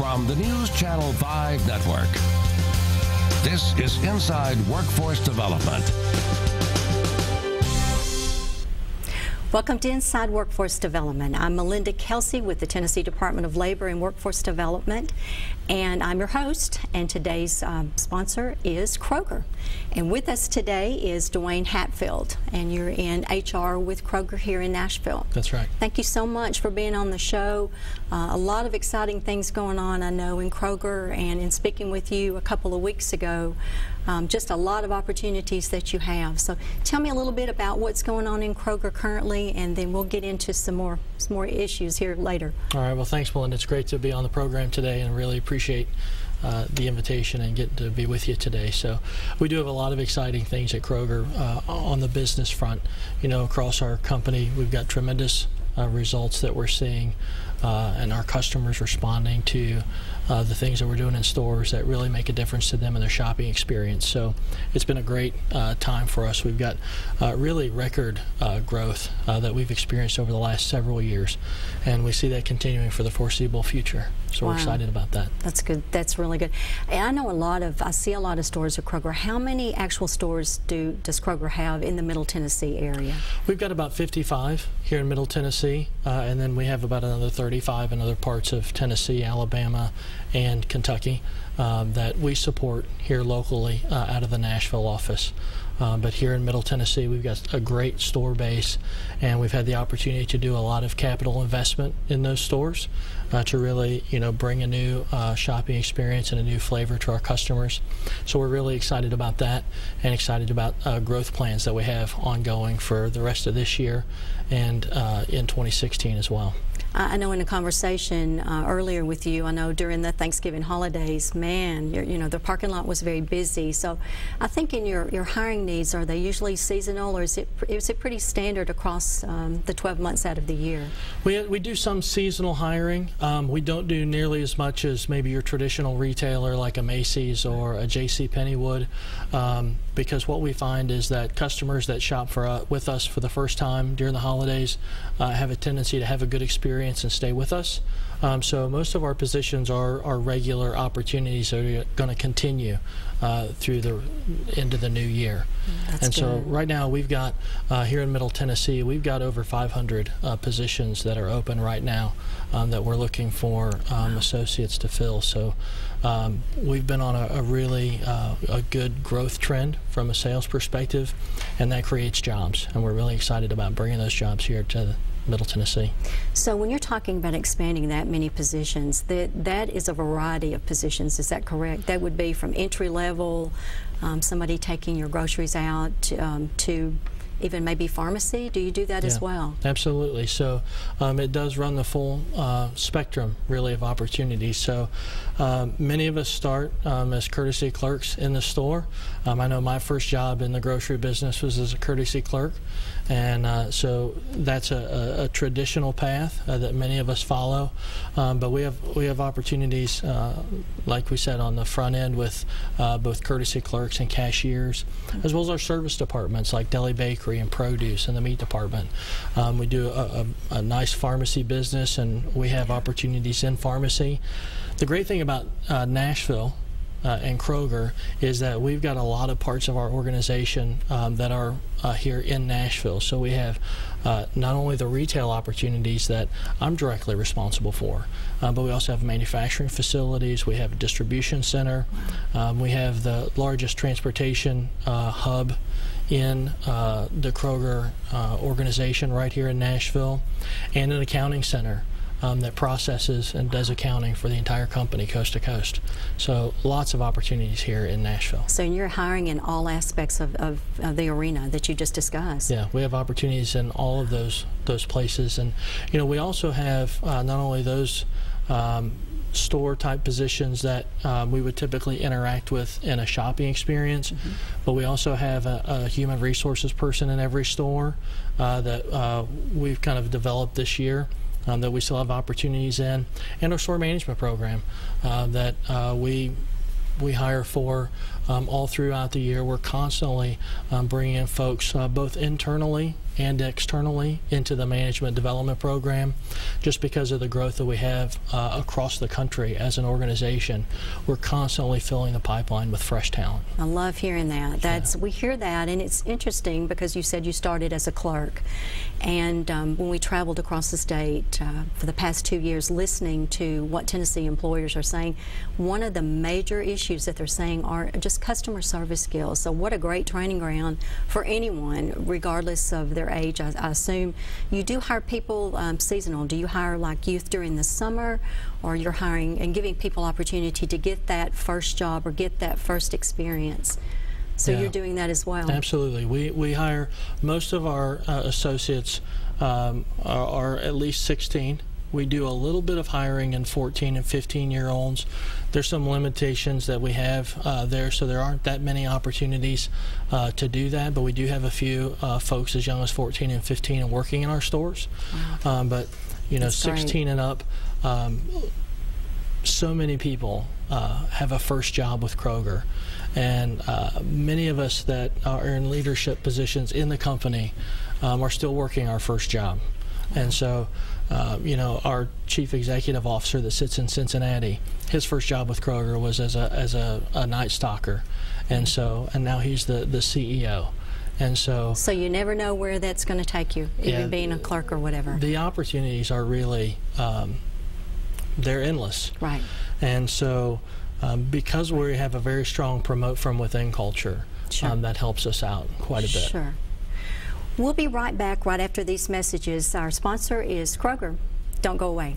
from the NewsChannel 5 network. This is Inside Workforce Development. Welcome to Inside Workforce Development. I'm Melinda Kelsey with the Tennessee Department of Labor and Workforce Development, and I'm your host, and today's sponsor is Kroger. And with us today is Dwayne Hatfield, and you're in HR with Kroger here in Nashville. That's right. Thank you so much for being on the show. A lot of exciting things going on, I know, in Kroger, and in speaking with you a couple of weeks ago, just a lot of opportunities that you have. So tell me a little bit about what's going on in Kroger currently, and then we'll get into some more issues here later. All right. Well, thanks, Melinda. It's great to be on the program today, and really appreciate the invitation and getting to be with you today. So we do have a lot of exciting things at Kroger on the business front. You know, across our company, we've got tremendous results that we're seeing, and our customers responding to the things that we're doing in stores that really make a difference to them in their shopping experience. So it's been a great time for us. We've got really record growth that we've experienced over the last several years, and we see that continuing for the foreseeable future. So Wow. We're excited about that. That's good. That's really good. And I know I see a lot of stores at Kroger. How many actual stores does Kroger have in the Middle Tennessee area? We've got about 55 here in Middle Tennessee, and then we have about another 35 in other parts of Tennessee, Alabama, and Kentucky that we support here locally out of the Nashville office. But here in Middle Tennessee, we've got a great store base, and we've had the opportunity to do a lot of capital investment in those stores to really, bring a new shopping experience and a new flavor to our customers. So we're really excited about that, and excited about growth plans that we have ongoing for the rest of this year and in 2016 as well. I know in a conversation earlier with you, I know during the Thanksgiving holidays, man, the parking lot was very busy. So I think in your hiring needs, are they usually seasonal, or is it pretty standard across the 12 months out of the year? We do some seasonal hiring. We don't do nearly as much as maybe your traditional retailer like a Macy's or a JCPenney would, because what we find is that customers that shop with us for the first time during the holidays have a tendency to have a good experience and stay with us. So most of our positions are regular opportunities that are going to continue through into the new year. That's and so good. right now we've got here in Middle Tennessee, we've got over 500 positions that are open right now that we're looking for associates to fill. So we've been on a really a good growth trend from a sales perspective, and that creates jobs, and we're really excited about bringing those jobs here to Middle Tennessee. So when you're talking about expanding that many positions, that is a variety of positions, is that correct? That would be from entry level, somebody taking your groceries out, to even maybe pharmacy. Do you do that as well? Absolutely. So it does run the full spectrum, really, of opportunities. So many of us start as courtesy clerks in the store. I know my first job in the grocery business was as a courtesy clerk, and so that's a traditional path that many of us follow. But we have opportunities, like we said, on the front end with both courtesy clerks and cashiers, as well as our service departments like deli, bakery, and produce, and the meat department. We do a nice pharmacy business, and we have opportunities in pharmacy. The great thing about Nashville and Kroger is that we've got a lot of parts of our organization that are here in Nashville. So we have not only the retail opportunities that I'm directly responsible for, but we also have manufacturing facilities, we have a distribution center, we have the largest transportation hub in the Kroger organization right here in Nashville, and an accounting center that processes and does accounting for the entire company coast to coast. So lots of opportunities here in Nashville. So you're hiring in all aspects of the arena that you just discussed. Yeah, we have opportunities in all of those places, and we also have not only those store type positions that we would typically interact with in a shopping experience, but we also have a human resources person in every store that we've kind of developed this year, that we still have opportunities in, and our store management program that we hire for all throughout the year. We're constantly bringing in folks both internally and externally into the management development program, just because of the growth that we have across the country as an organization. We're constantly filling the pipeline with fresh talent. I love hearing that. We hear that, and it's interesting because you said you started as a clerk, and when we traveled across the state for the past 2 years listening to what Tennessee employers are saying, one of the major issues that they're saying are just customer service skills. So what a great training ground for anyone, regardless of their age. I assume you do hire people seasonal. Do you hire like youth during the summer, or you're hiring and giving people opportunity to get that first job or get that first experience? So you're doing that as well? Absolutely. We hire, most of our associates are at least 16. We do a little bit of hiring in 14 and 15-year-olds. There's some limitations that we have there, so there aren't that many opportunities to do that, but we do have a few folks as young as 14 and 15 and working in our stores. Wow. But you know, That's 16 great. and up, so many people have a first job with Kroger, and many of us that are in leadership positions in the company are still working our first job. And so, you know, our chief executive officer that sits in Cincinnati, his first job with Kroger was as a night stalker, and now he's the CEO. And so you never know where that's going to take you, even being a clerk or whatever. The opportunities are really they're endless. Right. And so because we have a very strong promote from within culture, that helps us out quite a bit. Sure. We'll be right back right after these messages. Our sponsor is Kroger. Don't go away.